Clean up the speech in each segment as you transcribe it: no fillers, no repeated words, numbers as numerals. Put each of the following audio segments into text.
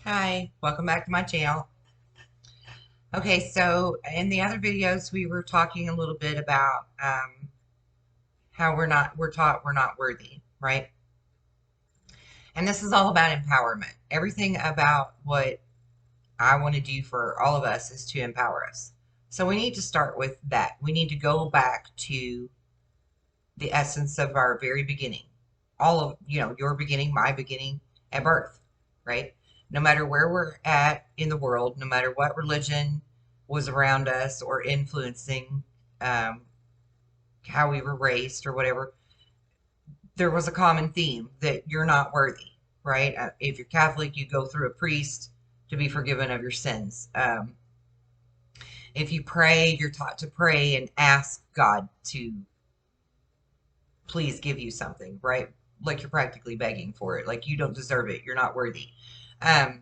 Hi, welcome back to my channel. Okay, so in the other videos, we were talking a little bit about how we're taught we're not worthy, right? And this is all about empowerment. Everything about what I want to do for all of us is to empower us. So we need to start with that. We need to go back to the essence of our very beginning. All of, your beginning, my beginning at birth, right? No matter where we're at in the world, no matter what religion was around us or influencing um, how we were raised or whatever, there was a common theme that you're not worthy, right? If you're Catholic, you go through a priest to be forgiven of your sins. If you pray, you're taught to pray and ask God to please give you something, right? Like you're practically begging for it. Like you don't deserve it. You're not worthy. Um,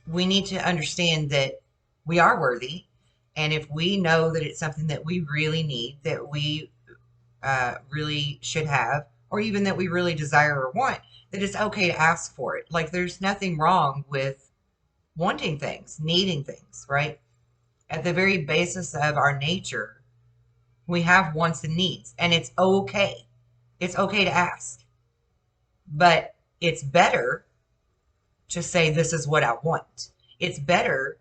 we need to understand that we are worthy. And if we know that it's something that we really need, that we really should have, or even that we really desire or want, that it's okay to ask for it. Like there's nothing wrong with wanting things, needing things, right? At the very basis of our nature, we have wants and needs, and it's okay. It's okay to ask, but it's better to say, this is what I want. It's better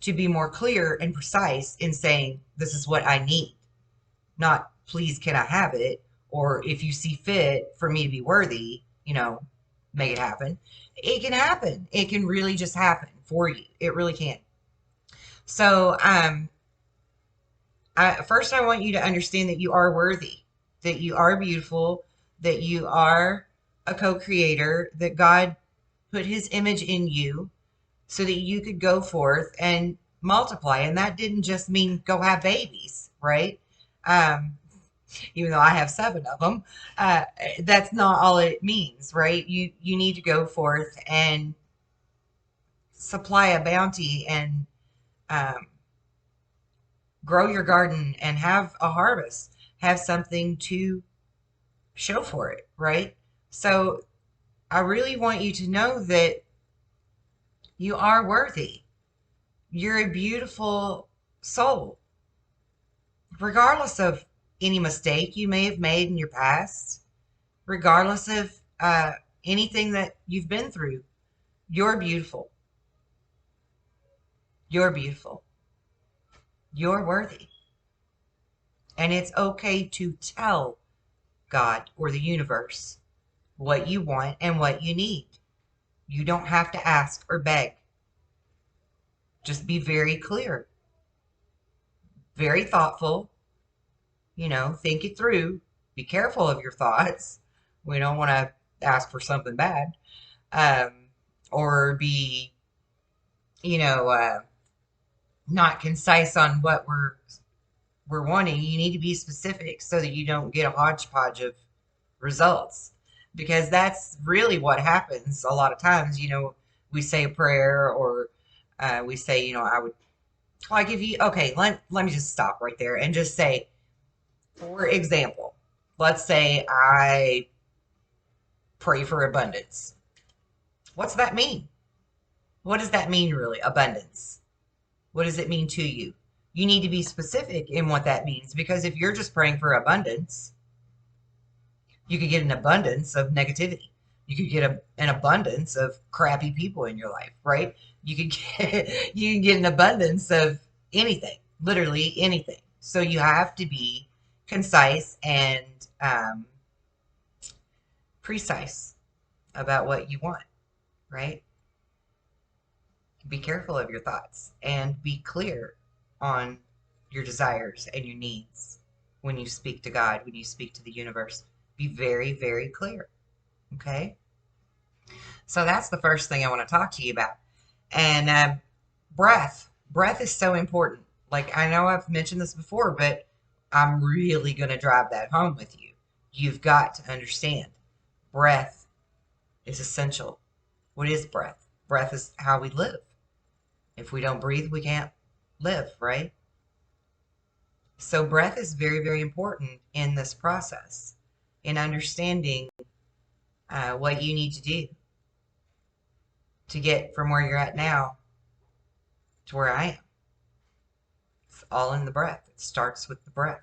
to be more clear and precise in saying, this is what I need, not, please, can I have it? Or if you see fit for me to be worthy, make it happen. It can happen. It can really just happen for you. It really can. So, first, I want you to understand that you are worthy, that you are beautiful, that you are a co-creator, that God put his image in you so that you could go forth and multiply. And that didn't just mean go have babies, right? Um, Even though I have seven of them, uh, that's not all it means, right? You need to go forth and supply a bounty and um, grow your garden and have a harvest, have something to show for it, right? So I really want you to know that you are worthy. You're a beautiful soul, regardless of any mistake you may have made in your past, regardless of anything that you've been through. You're beautiful. You're beautiful. You're worthy. And it's okay to tell God or the universe what you want and what you need. You don't have to ask or beg. Just be very clear, very thoughtful, think it through. Be careful of your thoughts. We don't want to ask for something bad, um, or be, you know, uh, not concise on what we're wanting. You need to be specific so that you don't get a hodgepodge of results, because that's really what happens a lot of times. We say a prayer, or we say, I would like, if you, okay, let me just stop right there and just say, for example, let's say I pray for abundance. What's that mean? What does that mean, really? Abundance. What does it mean to you? You need to be specific in what that means, because if you're just praying for abundance, you could get an abundance of negativity. You could get an abundance of crappy people in your life, right? You could get you can get an abundance of anything, literally anything. So you have to be concise and precise about what you want, right? Be careful of your thoughts and be clear on your desires and your needs when you speak to God, when you speak to the universe. Be very, very clear. Okay? So that's the first thing I want to talk to you about. And breath. Breath is so important. Like, I know I've mentioned this before, but I'm really going to drive that home with you. You've got to understand breath is essential. What is breath? Breath is how we live. If we don't breathe, we can't live, right? So breath is very, very important in this process, in understanding what you need to do. to get from where you're at now to where I am. It's all in the breath. It starts with the breath.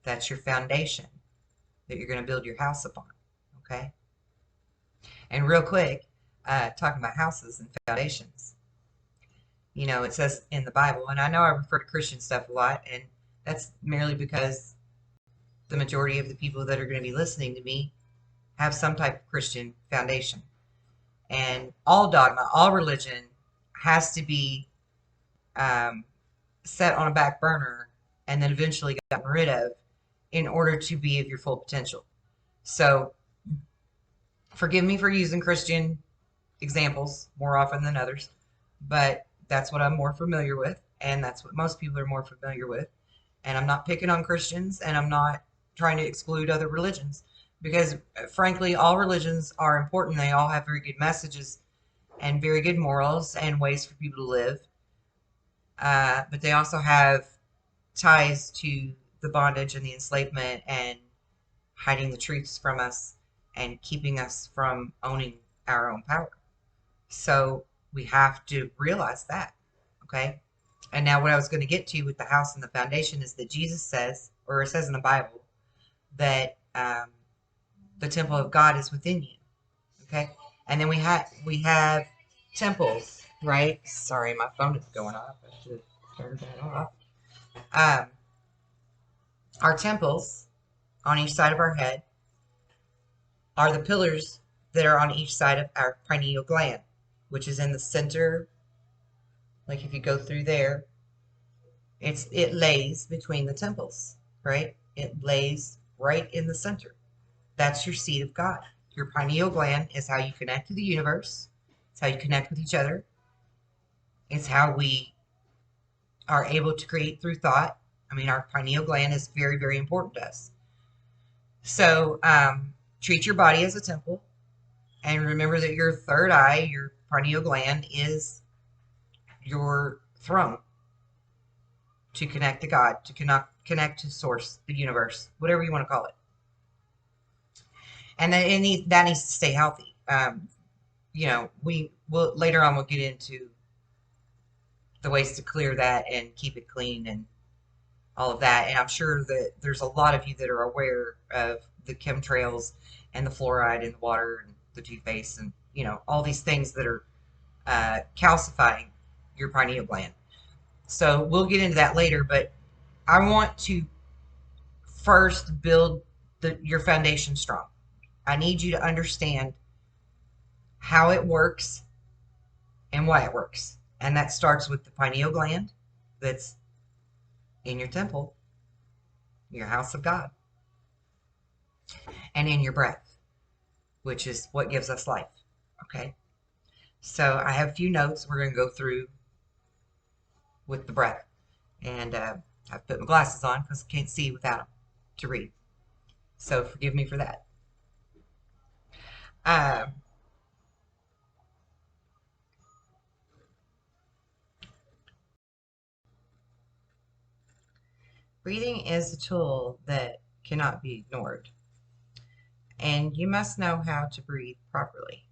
That's your foundation that you're going to build your house upon. Okay? And real quick, talking about houses and foundations, you know, it says in the Bible, and I know I refer to Christian stuff a lot, and that's merely because the majority of the people that are going to be listening to me have some type of Christian foundation. And all dogma, all religion has to be um, set on a back burner and then eventually gotten rid of in order to be of your full potential. So forgive me for using Christian examples more often than others, but that's what I'm more familiar with, and that's what most people are more familiar with. And I'm not picking on Christians, and I'm not trying to exclude other religions, because frankly, all religions are important. They all have very good messages and very good morals and ways for people to live. But they also have ties to the bondage and the enslavement and hiding the truths from us and keeping us from owning our own power. So we have to realize that, okay? And now what I was going to get to with the house and the foundation is that Jesus says, or it says in the Bible, that the temple of God is within you, okay? And then we have temples, right? Sorry, my phone is going off. I should turn that off. Um, our temples on each side of our head are the pillars that are on each side of our pineal gland, which is in the center. Like if you go through there, it lays between the temples, right? It lays right in the center. That's your seat of God. Your pineal gland is how you connect to the universe. It's how you connect with each other. It's how we are able to create through thought. I mean, our pineal gland is very, very important to us. So treat your body as a temple, and remember that your third eye, your pineal gland, is your throne to connect to God, to connect to source, the universe, whatever you want to call it. And that needs to stay healthy. You know, we will later on, we'll get into the ways to clear that and keep it clean and all of that. And I'm sure that there's a lot of you that are aware of the chemtrails and the fluoride in the water and the toothpaste and, you know, all these things that are calcifying your pineal gland. So we'll get into that later, but I want to first build your foundation strong. I need you to understand how it works and why it works. And that starts with the pineal gland that's in your temple, your house of God, and in your breath, which is what gives us life. Okay? So I have a few notes we're going to go through with the breath. And I've put my glasses on because I can't see without them to read. So forgive me for that. Breathing is a tool that cannot be ignored, and you must know how to breathe properly.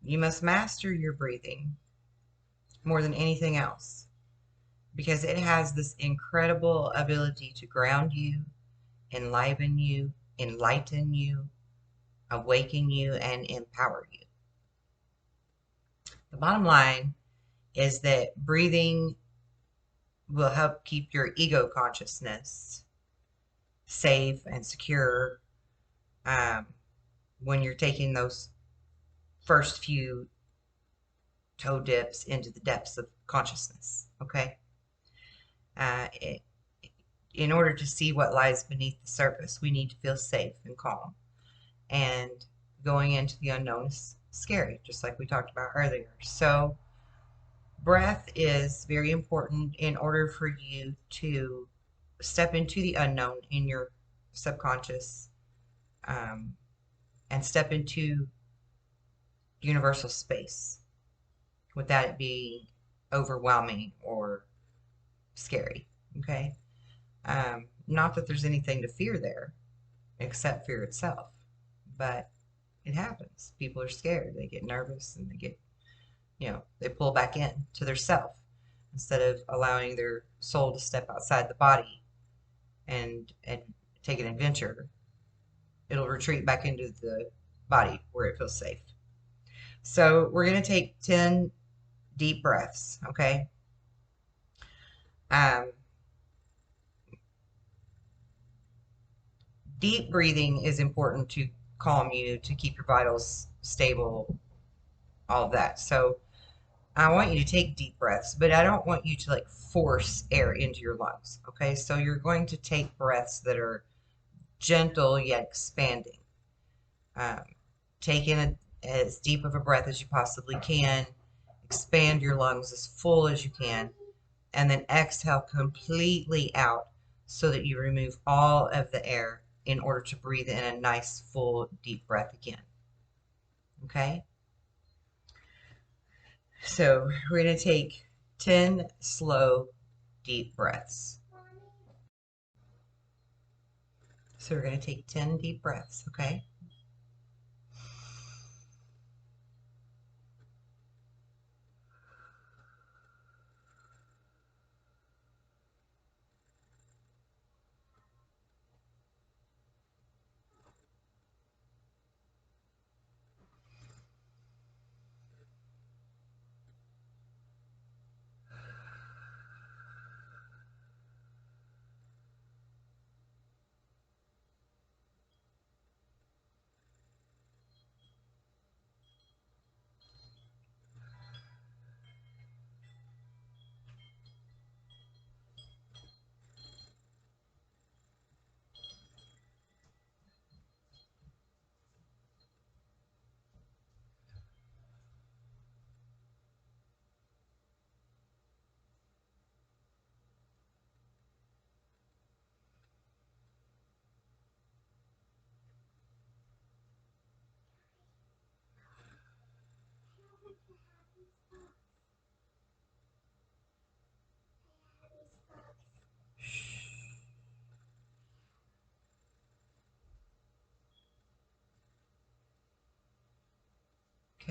You must master your breathing more than anything else, because it has this incredible ability to ground you, enliven you, enlighten you, awaken you, and empower you. The bottom line is that breathing will help keep your ego consciousness safe and secure when you're taking those first few toe dips into the depths of consciousness, okay? In order to see what lies beneath the surface, we need to feel safe and calm. And going into the unknown is scary, just like we talked about earlier. So breath is very important in order for you to step into the unknown in your subconscious and step into universal space without it being overwhelming or scary, okay? Not that there's anything to fear there except fear itself, but It happens. People are scared. They get nervous and they get, they pull back in to their self instead of allowing their soul to step outside the body and take an adventure. It'll retreat back into the body where it feels safe. So we're going to take 10 deep breaths, okay? Um, Deep breathing is important to calm you, to keep your vitals stable, all of that. So I want you to take deep breaths, but I don't want you to like force air into your lungs, okay? So you're going to take breaths that are gentle yet expanding. Um, take in as deep of a breath as you possibly can, expand your lungs as full as you can, and then exhale completely out so that you remove all of the air in order to breathe in a nice, full, deep breath again. Okay? So we're going to take 10 slow, deep breaths. So we're going to take 10 deep breaths, okay?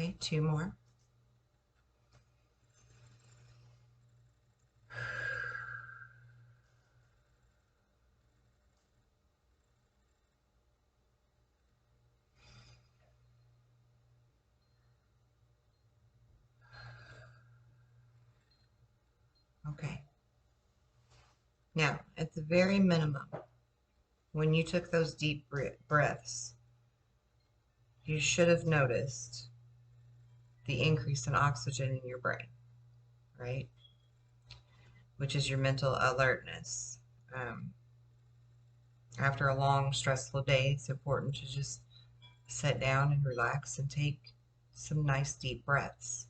Okay, 2 more. Okay. Now, at the very minimum, when you took those deep breaths, you should have noticed the increase in oxygen in your brain, right? Which is your mental alertness. Um, After a long, stressful day, it's important to just sit down and relax and take some nice deep breaths.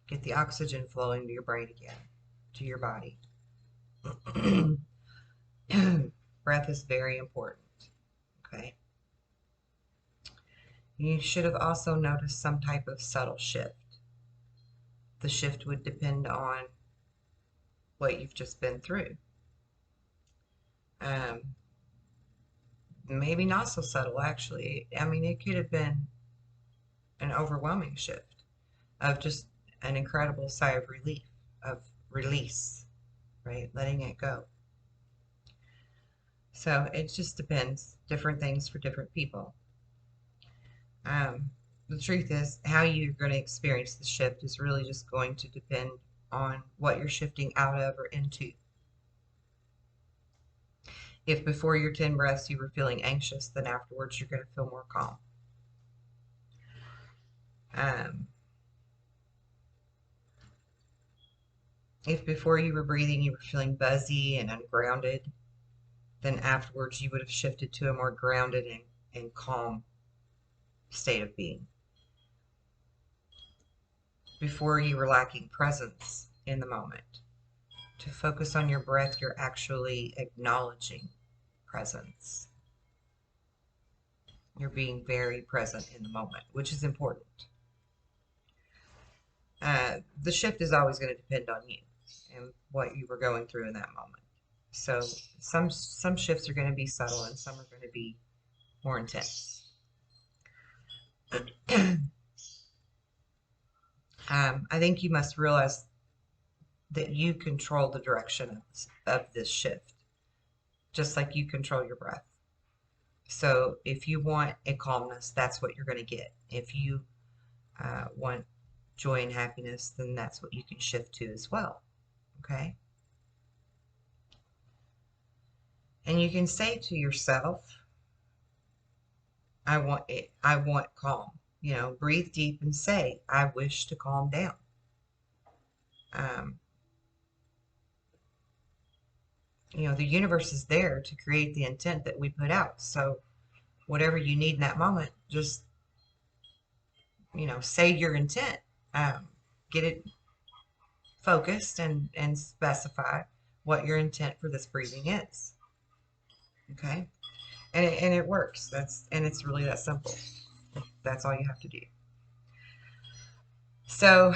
Get the oxygen flowing to your brain again, to your body. Breath is very important, okay? You should have also noticed some type of subtle shift. The shift would depend on what you've just been through. Um, Maybe not so subtle, actually. I mean, it could have been an overwhelming shift of just an incredible sigh of relief, of release, right? Letting it go. So it just depends. Different things for different people. The truth is, how you're going to experience the shift is really just going to depend on what you're shifting out of or into. If before your 10 breaths you were feeling anxious, then afterwards you're going to feel more calm. Um, if before you were breathing you were feeling buzzy and ungrounded, then afterwards you would have shifted to a more grounded and calm state of being. Before you were lacking presence in the moment. To focus on your breath, you're actually acknowledging presence. You're being very present in the moment, which is important. The shift is always going to depend on you and what you were going through in that moment. So some shifts are going to be subtle and some are going to be more intense. I think you must realize that you control the direction of this shift, just like you control your breath. So if you want a calmness, that's what you're going to get. If you want joy and happiness, then that's what you can shift to as well. Okay? And you can say to yourself, I want it, I want calm. You know, breathe deep and say, I wish to calm down. Um, you know, the universe is there to create the intent that we put out. So whatever you need in that moment, just, you know, say your intent. Get it focused and specify what your intent for this breathing is. Okay? And it works. And it's really that simple. That's all you have to do. So,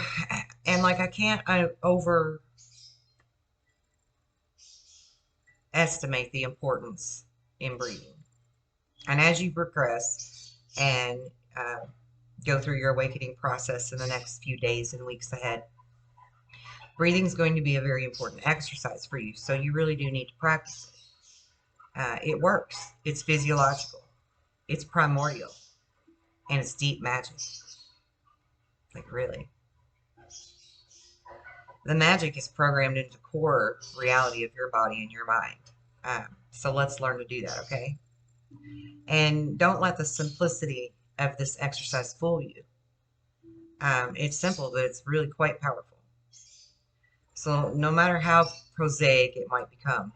and like I can't overestimate the importance in breathing. And as you progress and go through your awakening process in the next few days and weeks ahead, breathing is going to be a very important exercise for you. So you really do need to practice it. It works. It's physiological. It's primordial. And it's deep magic. Like, really. The magic is programmed into core reality of your body and your mind. So let's learn to do that, okay? And don't let the simplicity of this exercise fool you. It's simple, but it's really quite powerful. So no matter how prosaic it might become,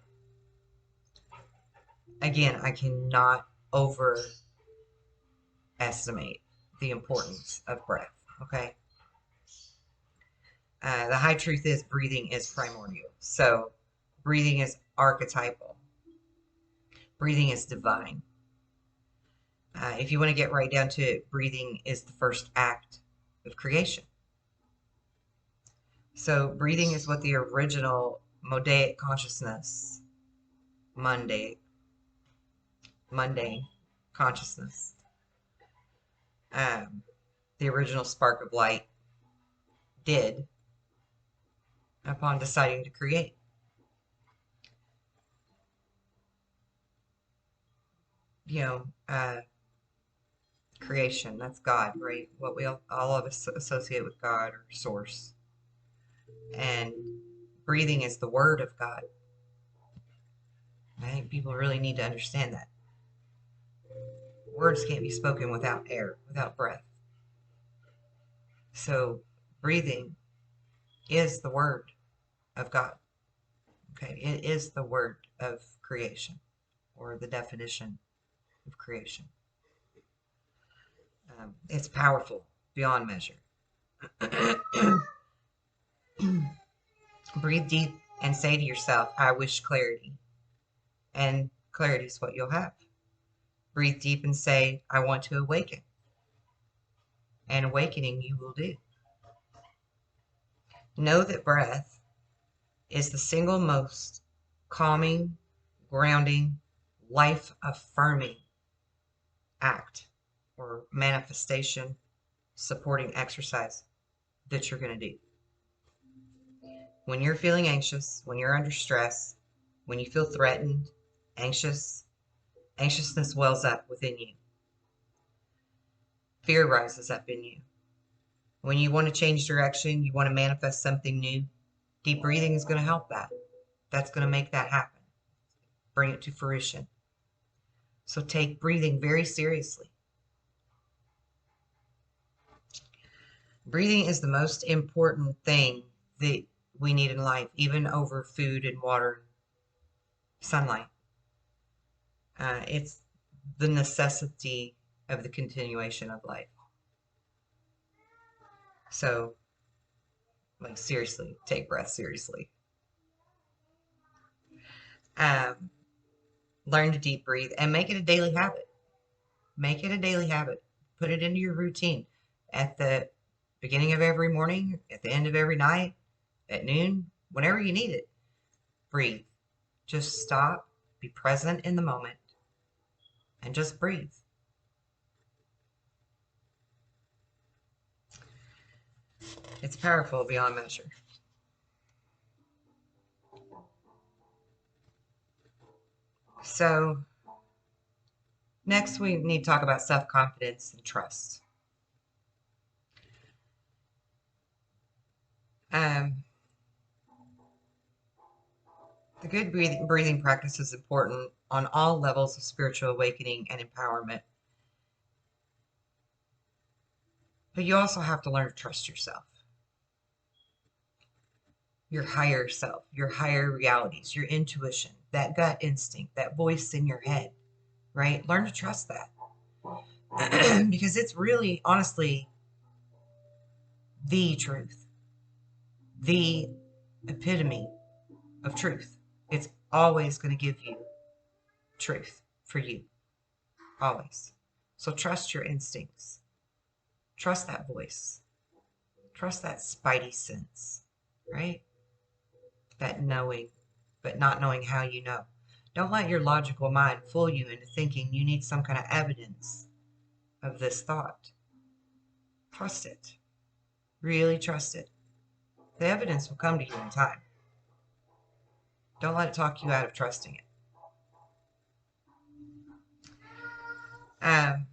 again, I cannot overestimate the importance of breath, okay? The high truth is breathing is primordial. So breathing is archetypal. Breathing is divine. If you want to get right down to it, breathing is the first act of creation. So breathing is what the original mundane consciousness, mundane consciousness, the original spark of light did upon deciding to create. You know, creation, that's God, right? What we all of us associate with God or source. And breathing is the word of God. I think people really need to understand that. Words can't be spoken without air, without breath. So breathing is the word of God. Okay, it is the word of creation, or the definition of creation. It's powerful beyond measure. Breathe deep and say to yourself, I wish clarity. And clarity is what you'll have. Breathe deep and say, I want to awaken. And awakening you will do. Know that breath is the single most calming, grounding, life-affirming act or manifestation supporting exercise that you're going to do. When you're feeling anxious, when you're under stress, when you feel threatened, anxious, anxiousness wells up within you. Fear rises up in you. When you want to change direction, you want to manifest something new, deep breathing is going to help that. That's going to make that happen. Bring it to fruition. So take breathing very seriously. Breathing is the most important thing that we need in life, even over food and water, sunlight. It's the necessity of the continuation of life. So, like, seriously, take breath seriously. Learn to deep breathe and make it a daily habit. Make it a daily habit. Put it into your routine. At the beginning of every morning, at the end of every night, at noon, whenever you need it. Breathe. Just stop, be present in the moment, and just breathe. It's powerful beyond measure. So next we need to talk about self-confidence and trust. The good breathing practice is important on all levels of spiritual awakening and empowerment. But you also have to learn to trust yourself, your higher self, your higher realities, your intuition, that gut instinct, that voice in your head, right? Learn to trust that. Because it's really, honestly, the truth, the epitome of truth. It's always going to give you truth for you, always. So trust your instincts. Trust that voice. Trust that spidey sense, right? That knowing, but not knowing how you know. Don't let your logical mind fool you into thinking you need some kind of evidence of this thought. Trust it. Really trust it. The evidence will come to you in time. Don't let it talk you out of trusting it. Um,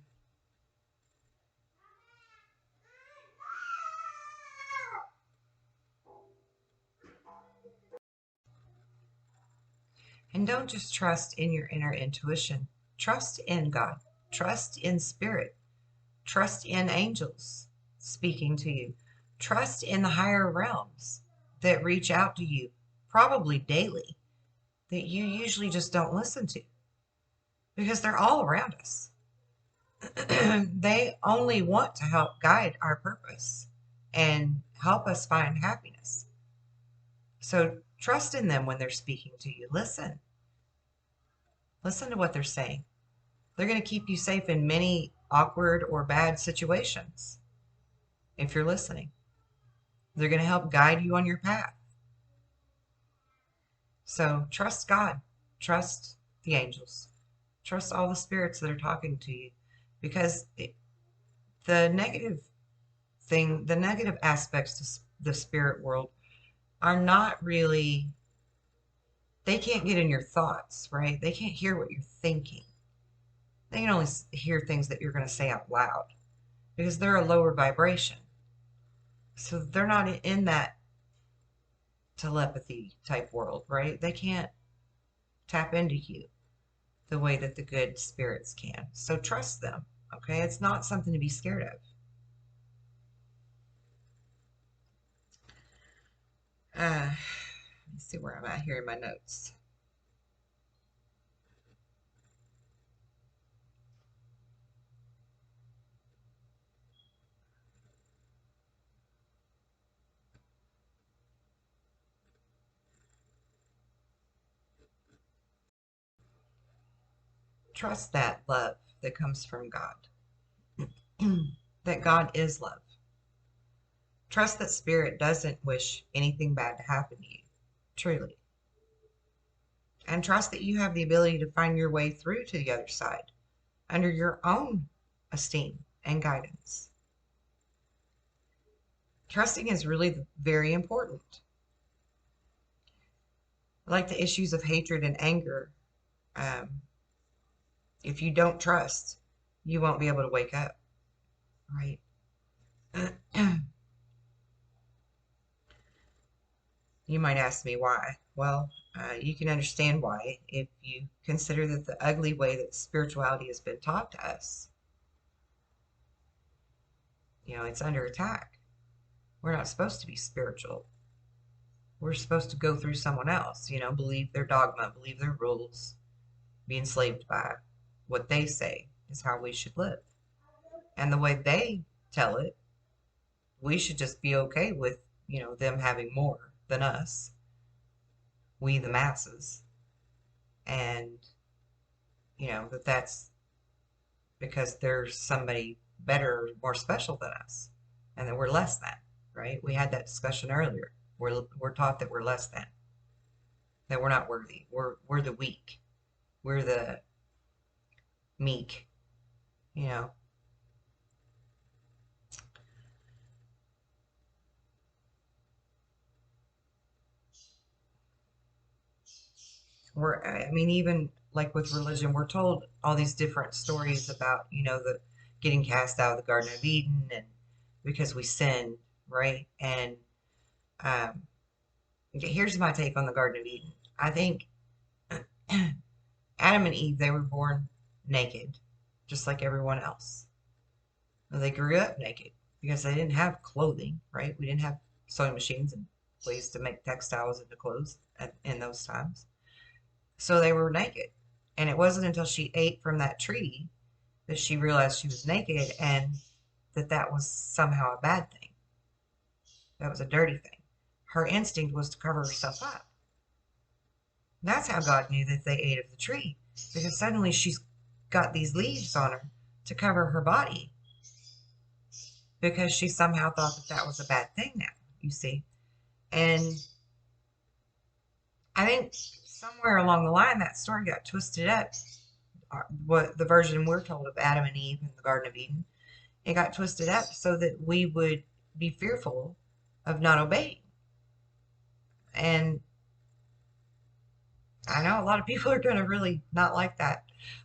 and don't just trust in your inner intuition. Trust in God. Trust in spirit. Trust in angels speaking to you. Trust in the higher realms that reach out to you, probably daily, that you usually just don't listen to because they're all around us. They only want to help guide our purpose and help us find happiness. So trust in them when they're speaking to you. Listen. Listen to what they're saying. They're going to keep you safe in many awkward or bad situations if you're listening. They're going to help guide you on your path. So trust God. Trust the angels. Trust all the spirits that are talking to you, because the negative the negative aspects to the spirit world are not really, they can't get in your thoughts, right? They can't hear what you're thinking. They can only hear things that you're going to say out loud because they're a lower vibration. So they're not in that telepathy type world, right? They can't tap into you the way that the good spirits can. So trust them, okay? It's not something to be scared of. Let's see where I'm at here in my notes. Trust that love that comes from God, that God is love. Trust that spirit doesn't wish anything bad to happen to you, truly. And trust that you have the ability to find your way through to the other side under your own esteem and guidance. Trusting is really very important. Like the issues of hatred and anger, if you don't trust, you won't be able to wake up, right? You might ask me why. Well, you can understand why if you consider that the ugly way that spirituality has been taught to us, it's under attack. We're not supposed to be spiritual. We're supposed to go through someone else, believe their dogma, believe their rules, be enslaved by what they say is how we should live. And the way they tell it, we should just be okay with, them having more than us, we the masses. And, that's because there's somebody better, more special than us, and that we're less than, right? We had that discussion earlier. We're taught that we're less than, that we're not worthy. We're the weak. We're the meek, you know. I mean, even like with religion, we're told all these different stories about, the getting cast out of the Garden of Eden and because we sinned, right? And um, here's my take on the Garden of Eden. I think Adam and Eve, they were born naked, just like everyone else. They grew up naked because they didn't have clothing, right? We didn't have sewing machines and ways to make textiles into clothes in those times. So they were naked. And it wasn't until she ate from that tree that she realized she was naked and that was somehow a bad thing. That was a dirty thing. Her instinct was to cover herself up. That's how God knew that they ate of the tree, because suddenly she's got these leaves on her to cover her body because she somehow thought that was a bad thing now, you see. And I think somewhere along the line that story got twisted up. What the version we're told of Adam and Eve in the Garden of Eden, it got twisted up so that we would be fearful of not obeying. And I know a lot of people are going to really not like that.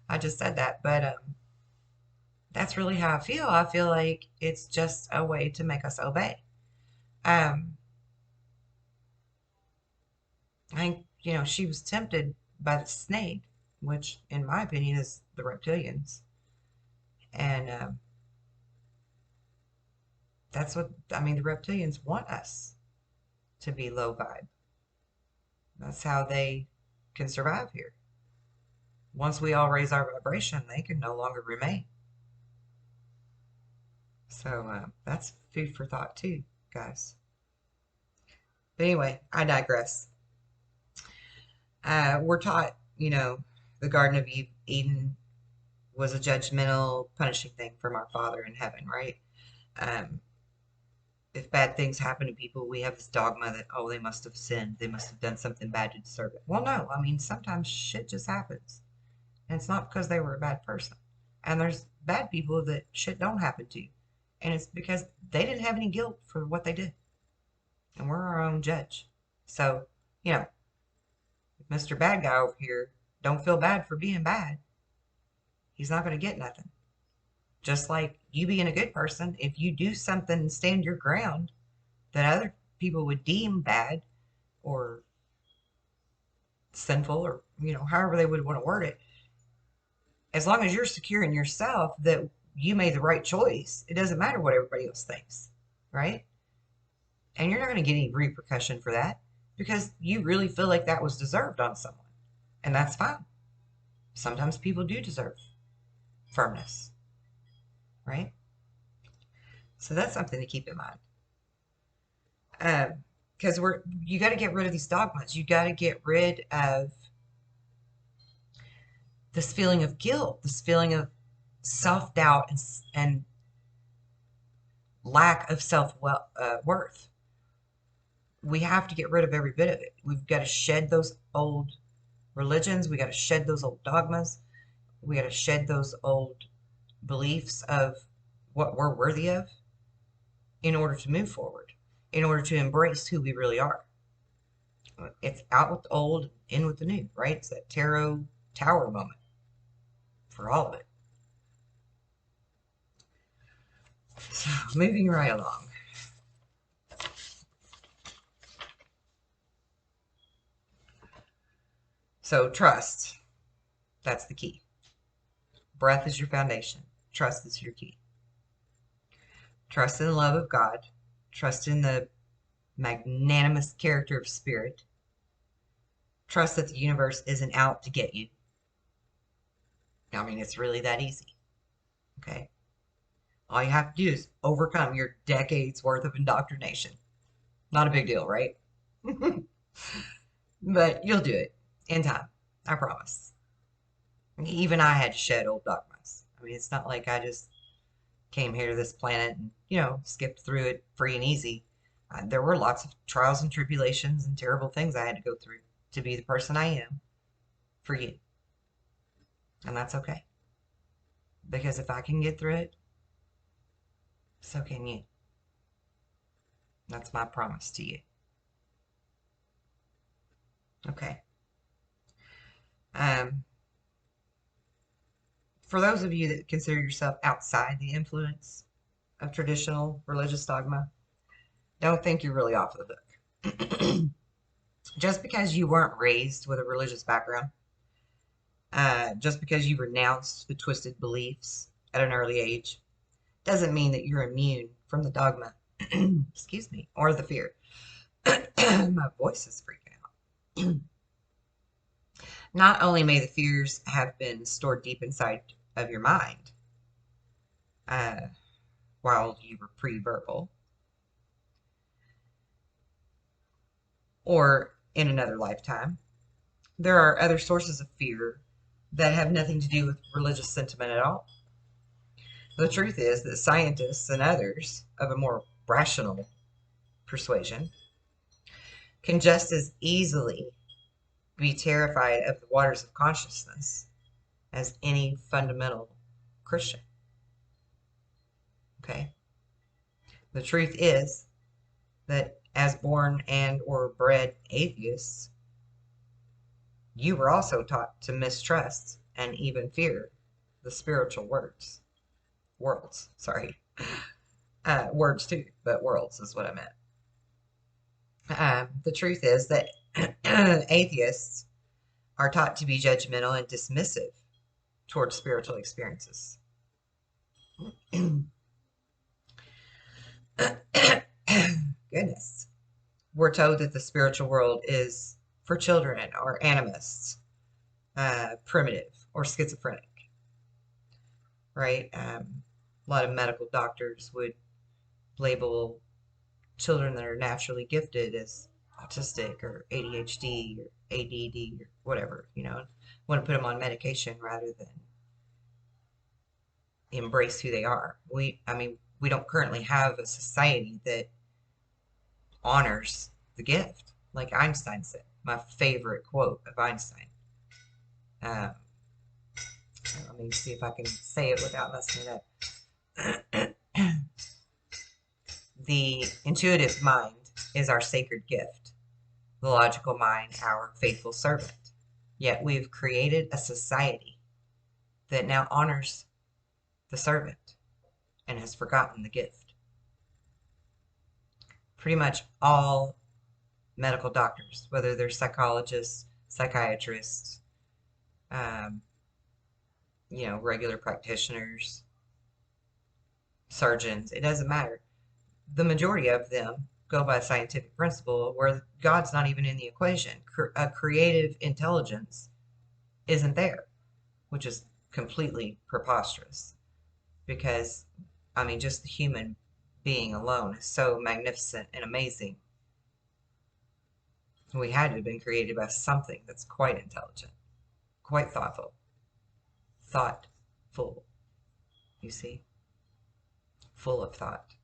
I just said that, but that's really how I feel. I feel like it's just a way to make us obey. Um, I think, she was tempted by the snake, which, in my opinion, is the reptilians. And that's what, I mean, the reptilians want us to be low vibe. That's how they can survive here. Once we all raise our vibration, they can no longer remain. So that's food for thought too, guys. But anyway, I digress. We're taught, the Garden of Eden was a judgmental, punishing thing from our Father in heaven, right? Um, if bad things happen to people, we have this dogma that, oh, they must have sinned. They must have done something bad to deserve it. Well, no. I mean, sometimes shit just happens. And it's not because they were a bad person. And there's bad people that shit don't happen to. And it's because they didn't have any guilt for what they did. And we're our own judge. So, Mr. Bad Guy over here don't feel bad for being bad. He's not going to get nothing. Just like you being a good person, if you do something and stand your ground that other people would deem bad or sinful or, however they would want to word it, as long as you're secure in yourself that you made the right choice, it doesn't matter what everybody else thinks, right? And you're not going to get any repercussion for that because you really feel like that was deserved on someone. And that's fine. Sometimes people do deserve firmness, right? So that's something to keep in mind. Because you got to get rid of these dogmas. You got to get rid of this feeling of guilt, this feeling of self-doubt and lack of self-worth. We have to get rid of every bit of it. We've got to shed those old religions. We got to shed those old dogmas. We got to shed those old beliefs of what we're worthy of in order to move forward, in order to embrace who we really are. It's out with the old, in with the new, right? It's that tarot tower moment for all of it. So, moving right along. So, trust. That's the key. Breath is your foundation. Trust is your key. Trust in the love of God. Trust in the magnanimous character of spirit. Trust that the universe isn't out to get you. I mean, it's really that easy. Okay? All you have to do is overcome your decades worth of indoctrination. Not a big deal, right? But you'll do it in time. I promise. Even I had to shed old dogmas. I mean, it's not like I just came here to this planet and, skipped through it free and easy. There were lots of trials and tribulations and terrible things I had to go through to be the person I am for you. And that's okay. Because if I can get through it, so can you. That's my promise to you. Okay. Um, for those of you that consider yourself outside the influence of traditional religious dogma, don't think you're really off the hook. Just because you weren't raised with a religious background, just because you renounced the twisted beliefs at an early age, doesn't mean that you're immune from the dogma, excuse me, or the fear. My voice is freaking out. Not only may the fears have been stored deep inside of your mind uh, while you were pre-verbal or in another lifetime, there are other sources of fear that have nothing to do with religious sentiment at all. The truth is that scientists and others of a more rational persuasion can just as easily be terrified of the waters of consciousness as any fundamental Christian. Okay? The truth is that as born and or bred atheists, you were also taught to mistrust and even fear the spiritual worlds, sorry. Words too, but worlds is what I meant. The truth is that atheists are taught to be judgmental and dismissive towards spiritual experiences. Goodness. We're told that the spiritual world is for children or animists, primitive or schizophrenic, right? A lot of medical doctors would label children that are naturally gifted as autistic or ADHD or ADD or whatever, want to put them on medication rather than embrace who they are. We don't currently have a society that honors the gift, like Einstein said. My favorite quote of Einstein. Um, Let me see if I can say it without messing it up. The intuitive mind is our sacred gift, the logical mind our faithful servant. Yet we've created a society that now honors the servant and has forgotten the gift. Pretty much all medical doctors, whether they're psychologists, psychiatrists, um, regular practitioners, surgeons, it doesn't matter. The majority of them go by scientific principle where God's not even in the equation. A creative intelligence isn't there, which is completely preposterous because, just the human being alone is so magnificent and amazing. We had to have been created by something that's quite intelligent, quite thoughtful, you see, full of thought,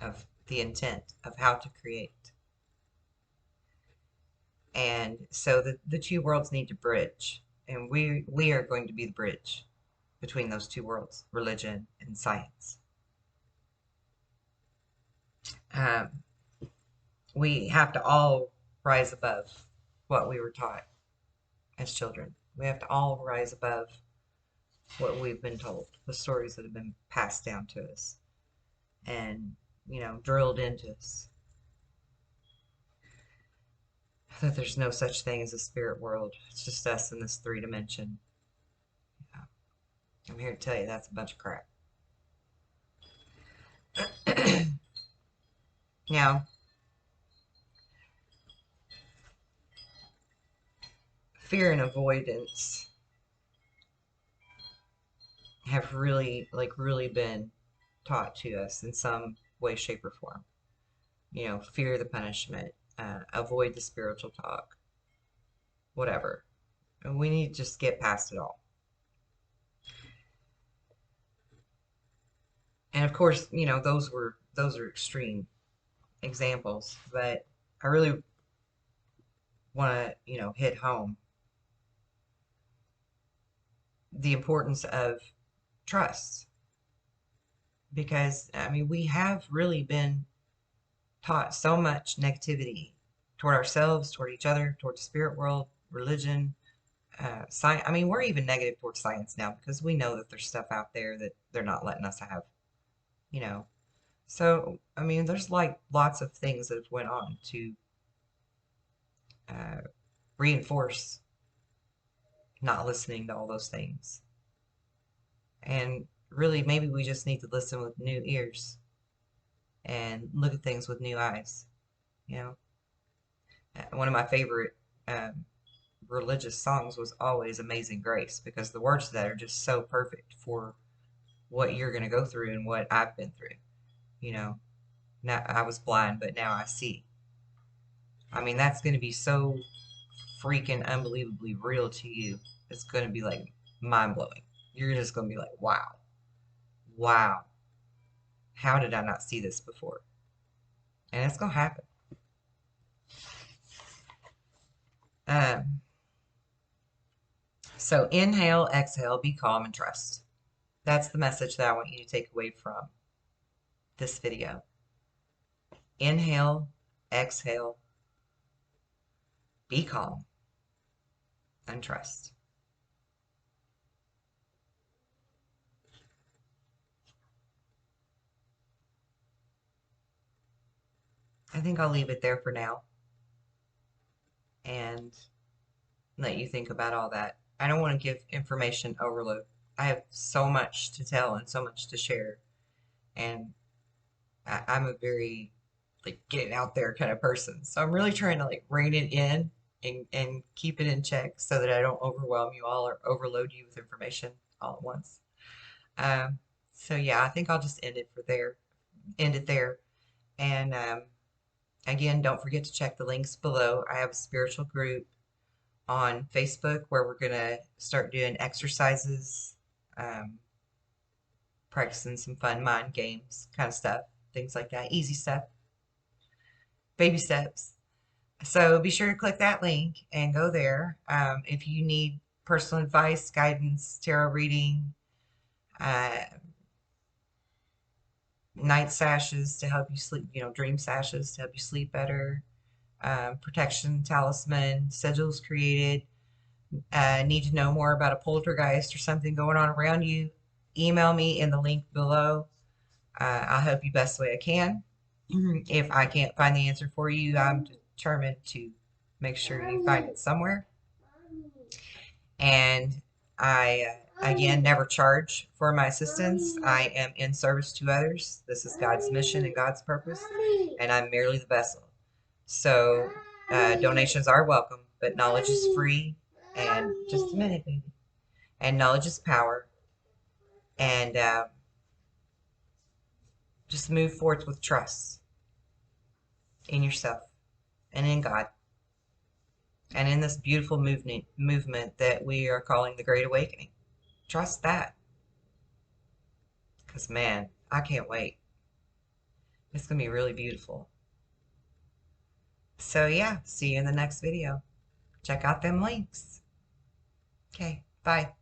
of the intent of how to create. And so the two worlds need to bridge, and we are going to be the bridge between those two worlds, religion and science. We have to all rise above what we were taught as children. We have to all rise above what we've been told, the stories that have been passed down to us and, drilled into us. That there's no such thing as a spirit world. It's just us in this 3 dimension. Yeah. I'm here to tell you that's a bunch of crap. Now, fear and avoidance have really been taught to us in some way, shape, or form. Fear the punishment, avoid the spiritual talk, whatever. And we need to just get past it all. And of course, those are extreme examples, but I really want to, hit home the importance of trust. Because, we have really been taught so much negativity toward ourselves, toward each other, toward the spirit world, religion, science. I mean, we're even negative towards science now because we know that there's stuff out there that they're not letting us have, you know. So, I mean, there's like lots of things that have went on to uh, reinforce not listening to all those things. And really, maybe we just need to listen with new ears and look at things with new eyes. You know, one of my favorite um, religious songs was always Amazing Grace because the words to that are just so perfect for what you're going to go through and what I've been through. You know, now I was blind, but now I see. I mean, that's going to be so freaking unbelievably real to you. It's going to be like mind blowing. You're just going to be like, wow, wow, how did I not see this before? And it's going to happen. Um, so inhale, exhale, be calm, and trust. That's the message that I want you to take away from this video. Inhale, exhale, be calm, and trust. I think I'll leave it there for now and let you think about all that. I don't want to give information overload. I have so much to tell and so much to share. And I'm a very like get it out there kind of person. So I'm really trying to like rein it in and keep it in check so that I don't overwhelm you all or overload you with information all at once. Um, so yeah, I think I'll just end it there. And again, don't forget to check the links below. I have a spiritual group on Facebook where we're gonna start doing exercises, um, practicing some fun mind games kind of stuff, things like that, easy stuff, baby steps. So be sure to click that link and go there. If you need personal advice, guidance, tarot reading, uh, night sashes to help you sleep, dream sashes to help you sleep better, protection talisman, sigils created, need to know more about a poltergeist or something going on around you, email me in the link below. I'll help you best way I can. If I can't find the answer for you, I'm determined to make sure you find it somewhere. And I, again, never charge for my assistance. I am in service to others. This is God's mission and God's purpose, and I'm merely the vessel. So donations are welcome, but knowledge is free. And just a minute, baby. And knowledge is power. And just move forth with trust in yourself and in God and in this beautiful movement that we are calling the Great Awakening. Trust that. Because, man, I can't wait. It's going to be really beautiful. So, yeah, see you in the next video. Check out them links. Okay, bye.